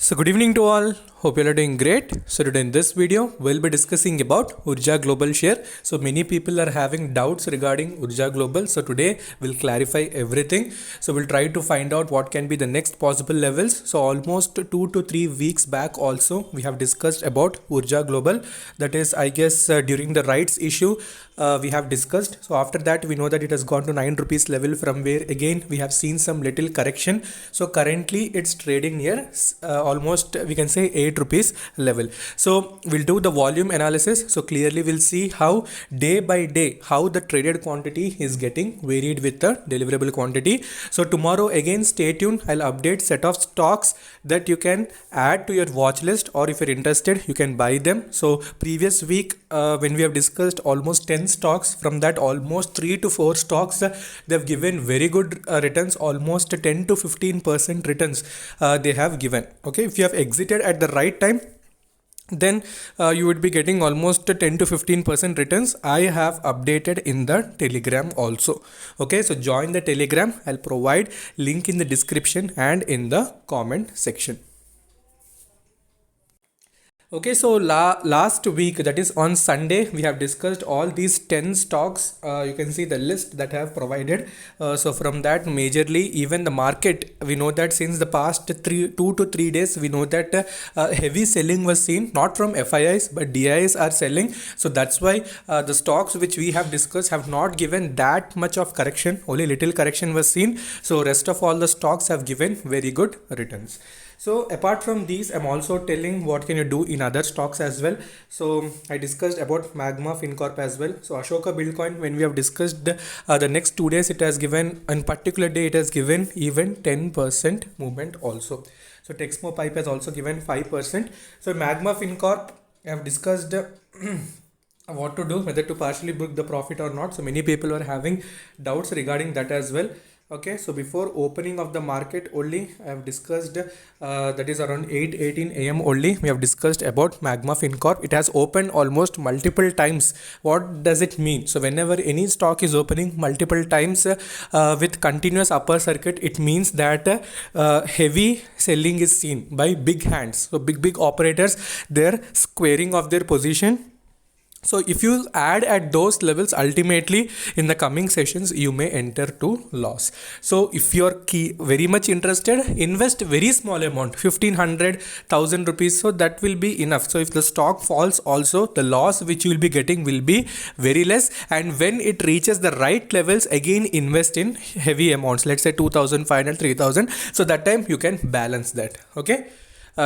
So good evening to all. Hope you are doing great. So today in this video, we'll be discussing about Urja Global share. So many people are having doubts regarding Urja Global. So today we'll clarify everything. So we'll try to find out what can be the next possible levels. So almost 2 to 3 weeks back also we have discussed about Urja Global. That is, I guess during the rights issue we have discussed. So after that we know that it has gone to 9 rupees level, from where again we have seen some little correction. So currently it's trading near almost we can say 8 rupees level. So we'll do the volume analysis. So clearly we'll see how day by day how the traded quantity is getting varied with the deliverable quantity. So tomorrow again stay tuned. I'll update set of stocks that you can add to your watch list, or if you're interested you can buy them. So previous week when we have discussed almost 10 stocks, from that almost 3 to 4 stocks they've given very good returns, almost 10 to 15% returns they have given. Okay, if you have exited at the right time, then you would be getting almost 10 to 15% returns. I have updated in the Telegram also. Okay, so join the Telegram. I'll provide link in the description and in the comment section. Okay, so last week, that is on Sunday, we have discussed all these 10 stocks. You can see the list that I have provided. So from that, majorly, even the market, we know that since the past 2 to 3 days, we know that heavy selling was seen, not from FIIs, but DIIs are selling. So that's why the stocks which we have discussed have not given that much of correction. Only little correction was seen. So rest of all the stocks have given very good returns. So apart from these, I'm also telling what can you do in other stocks as well. So I discussed about Magma Fincorp as well. So Ashoka Buildcoin, when we have discussed the next 2 days, it has given, on particular day it has given even 10% movement also. So Texmo Pipe has also given 5%. So Magma Fincorp, I have discussed what to do, whether to partially book the profit or not. So many people are having doubts regarding that as well. Okay, so before opening of the market only, I have discussed that is around 8:18 a.m. only, we have discussed about Magma Fincorp. It has opened almost multiple times. What does it mean? So whenever any stock is opening multiple times with continuous upper circuit, it means that heavy selling is seen by big hands. So big operators, they're squaring of their position. So if you add at those levels, ultimately in the coming sessions you may enter to loss. So if you're very much interested, invest very small amount, 1500,000 rupees, so that will be enough. So if the stock falls also, the loss which you will be getting will be very less, and when it reaches the right levels, again invest in heavy amounts, let's say 2500, 3000, so that time you can balance that. Okay,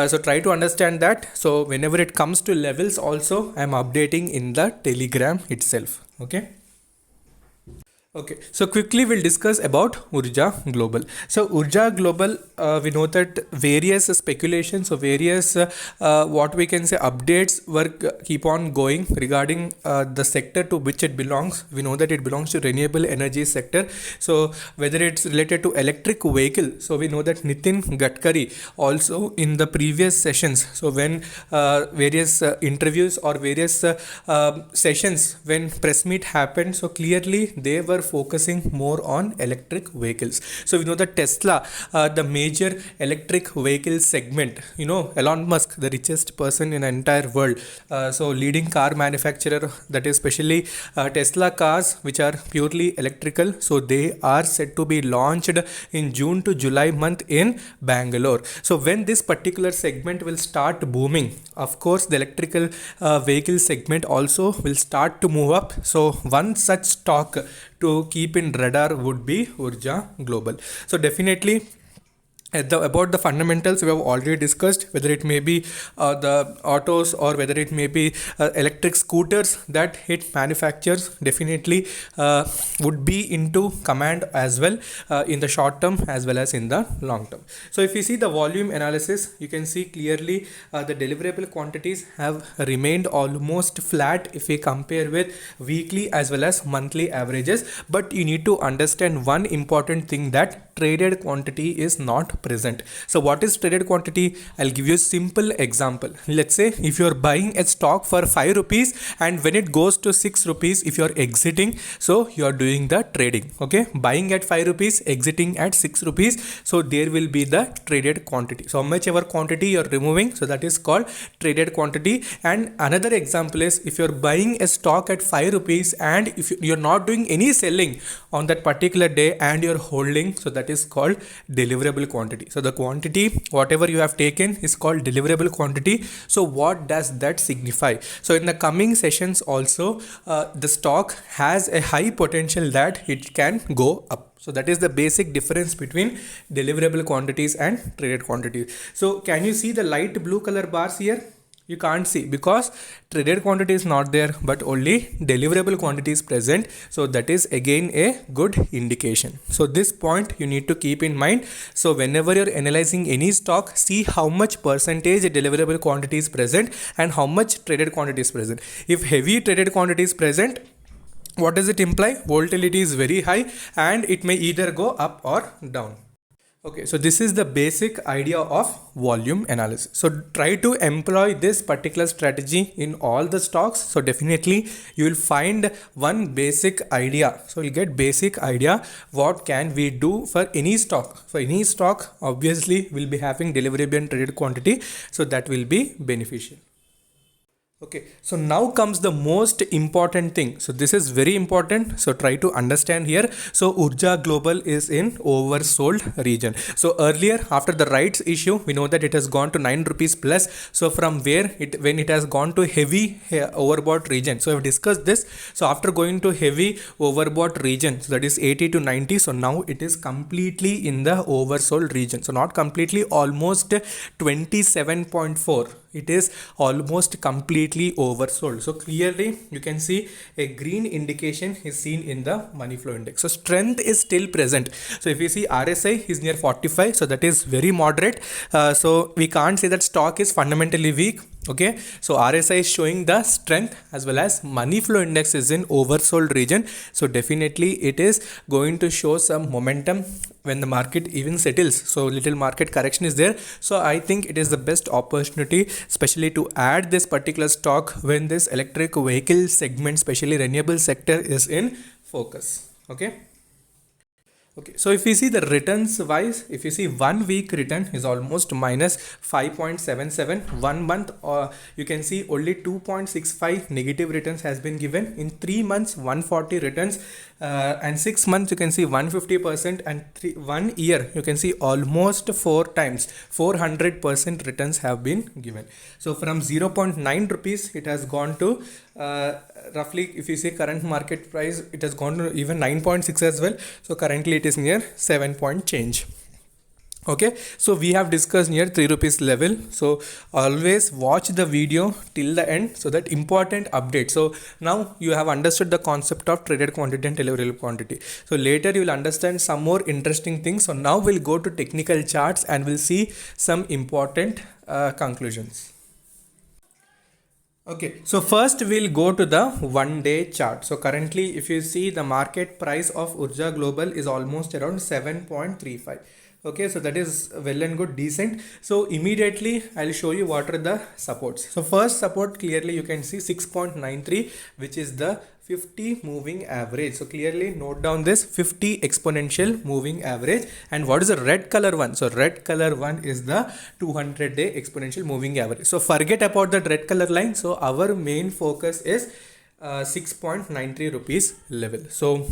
so try to understand that. So whenever it comes to levels also, I am updating in the Telegram itself. Okay, so quickly we'll discuss about Urja Global. So Urja Global, we know that various speculations or various what we can say updates were keep on going regarding the sector to which it belongs. We know that it belongs to renewable energy sector. So whether it's related to electric vehicle, so we know that Nitin Gadkari also in the previous sessions, so when various interviews or various sessions when press meet happened, so clearly they were focusing more on electric vehicles. So we know that Tesla, the major electric vehicle segment, you know, Elon Musk, the richest person in the entire world, so leading car manufacturer, that is especially Tesla cars which are purely electrical, so they are set to be launched in June to July month in Bangalore. So when this particular segment will start booming, of course the electrical vehicle segment also will start to move up. So one such stock to keep in radar would be Urja Global. So definitely about the fundamentals we have already discussed, whether it may be the autos or whether it may be electric scooters that it manufactures, definitely would be into command as well in the short term as well as in the long term. So if you see the volume analysis, you can see clearly the deliverable quantities have remained almost flat if we compare with weekly as well as monthly averages. But you need to understand one important thing, that traded quantity is not present. So what is traded quantity? I'll give you a simple example. Let's say if you're buying a stock for 5 rupees and when it goes to 6 rupees, if you're exiting, so you're doing the trading. Okay, buying at 5 rupees, exiting at 6 rupees, so there will be the traded quantity. So how much ever quantity you're removing, so that is called traded quantity. And another example is if you're buying a stock at 5 rupees and if you're not doing any selling on that particular day and you're holding, so that is called deliverable quantity. So the quantity whatever you have taken is called deliverable quantity. So what does that signify? So in the coming sessions also, the stock has a high potential that it can go up. So that is the basic difference between deliverable quantities and traded quantities. So can you see the light blue color bars here? You can't see because traded quantity is not there, but only deliverable quantity is present. So that is again a good indication. So this point you need to keep in mind. So whenever you're analyzing any stock, see how much percentage deliverable quantity is present and how much traded quantity is present. If heavy traded quantity is present, what does it imply? Volatility is very high and it may either go up or down. Okay, so this is the basic idea of volume analysis. So try to employ this particular strategy in all the stocks. So definitely you will find one basic idea. So you'll get basic idea what can we do for any stock. For any stock, obviously we'll be having deliverable and traded quantity. So that will be beneficial. Okay, so now comes the most important thing. So this is very important. So try to understand here. So Urja Global is in oversold region. So earlier after the rights issue, we know that it has gone to 9 rupees plus. So from where when it has gone to heavy overbought region. So I've discussed this. So after going to heavy overbought region, so that is 80 to 90. So now it is completely in the oversold region. So not completely, almost 27.4. It is almost completely oversold. So clearly you can see a green indication is seen in the money flow index. So strength is still present. So if you see RSI is near 45, so that is very moderate. So we can't say that stock is fundamentally weak. Okay, so RSI is showing the strength as well as money flow index is in oversold region. So definitely it is going to show some momentum when the market even settles. So little market correction is there. So I think it is the best opportunity, especially to add this particular stock when this electric vehicle segment, especially renewable sector, is in focus. Okay. Okay, so if you see the returns wise, if you see 1 week return is almost minus 5.77, 1 month you can see only 2.65 negative returns has been given. In 3 months 140 returns, and 6 months you can see 150%, and 1 year you can see almost 4 times 400% returns have been given. So from 0.9 rupees it has gone to roughly, if you see current market price, it has gone to even 9.6 as well. So currently it is near 7 point change. Okay, so we have discussed near 3 rupees level. So always watch the video till the end, so that important update. So now you have understood the concept of traded quantity and deliverable quantity. So later you will understand some more interesting things. So now we'll go to technical charts and we'll see some important conclusions. Okay, so first we'll go to the 1 day chart. So currently if you see the market price of Urja Global is almost around 7.35. Okay, so that is well and good, decent. So immediately I'll show you what are the supports. So first support, clearly you can see 6.93, which is the 50 moving average. So clearly note down this 50 exponential moving average. And what is the red color one? So red color one is the 200-day exponential moving average. So forget about that red color line. So our main focus is 6.93 rupees level. So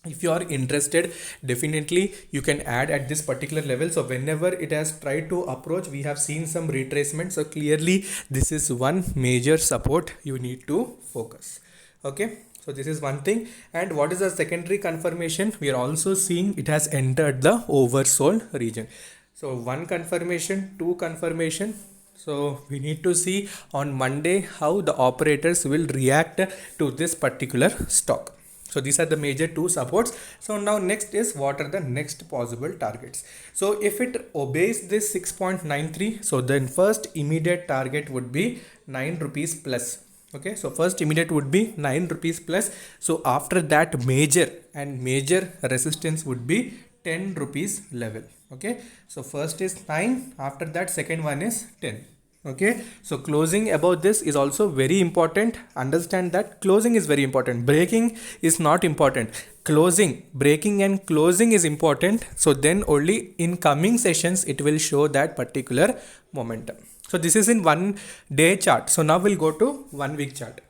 if you are interested, definitely you can add at this particular level. So whenever it has tried to approach, we have seen some retracement. So clearly this is one major support you need to focus. Okay, so this is one thing. And what is the secondary confirmation? We are also seeing it has entered the oversold region. So one confirmation, two confirmation. So we need to see on Monday how the operators will react to this particular stock. So these are the major two supports. So now next is what are the next possible targets. So if it obeys this 6.93, so then first immediate target would be 9 rupees plus. Okay, so first immediate would be 9 rupees plus. So after that major resistance would be 10 rupees level. Okay, so first is 9, after that second one is 10. Okay, so closing above this is also very important. Understand that closing is very important, breaking is not important. Closing, breaking and closing is important, so then only in coming sessions it will show that particular momentum. So this is in 1 day chart. So now we'll go to 1 week chart.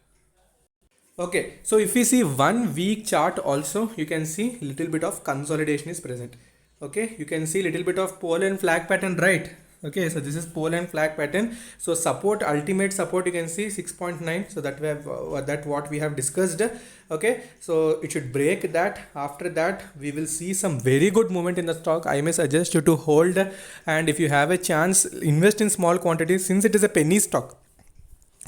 Okay, so if we see 1 week chart also, you can see little bit of consolidation is present. Okay, you can see little bit of pole and flag pattern, right? Okay, so this is pole and flag pattern. So support, ultimate support, you can see 6.9. So that we have that what we have discussed. Okay, so it should break that. After that we will see some very good movement in the stock. I may suggest you to hold, and if you have a chance, invest in small quantities since it is a penny stock.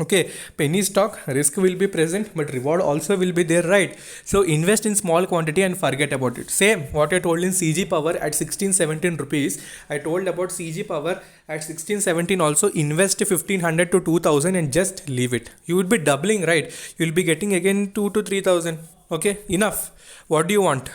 Okay, penny stock, risk will be present but reward also will be there, right? So invest in small quantity and forget about it. Same what I told in CG Power at 16-17 rupees. I told about CG Power at 16-17 also, invest 1500 to 2000 and just leave it. You will be doubling, right? You will be getting again 2 to 3000. Okay, enough. What do you want?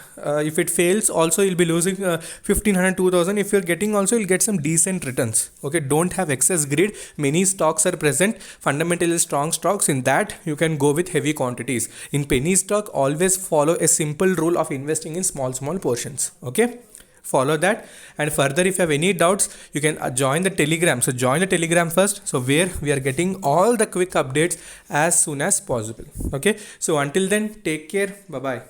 If it fails also, you'll be losing 1500, 2000. If you're getting also, you'll get some decent returns. Okay, don't have excess greed. Many stocks are present, fundamentally strong stocks. In that you can go with heavy quantities. In penny stock, always follow a simple rule of investing in small portions. Okay, follow that. And further, if you have any doubts, you can join the Telegram. So join the Telegram first, so where we are getting all the quick updates as soon as possible. Okay, so until then, take care. Bye bye.